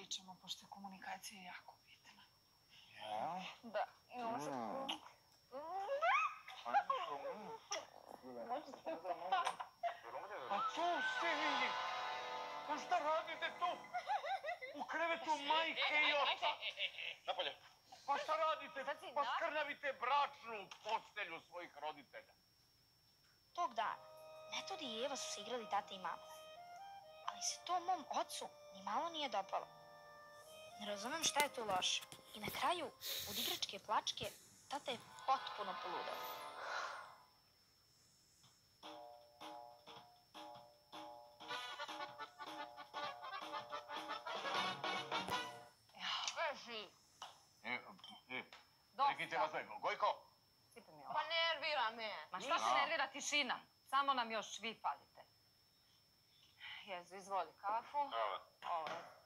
pričamo, pošto je komunikacija jako bitna. Ja? Da, imamo se... A tu ste vi! Pa šta radite tu? U krevetu majke i oca! Napolje! Pa šta radite? Pa skrnavite bračnu postelju svojih roditelja. Tog dana, Metod i Eva su se igrali tata i mama. Ali se to mom ocu ni malo nije dopalo. Ne razumem šta je tu loše. I na kraju, od igračke plačke, tata je potpuno poludao. Prekite vas dve. Gojko? Pa nervira me. Ma šta se nervira, tišina? Samo nam još vi falite. Jezu, izvoli kafu. Ovo je.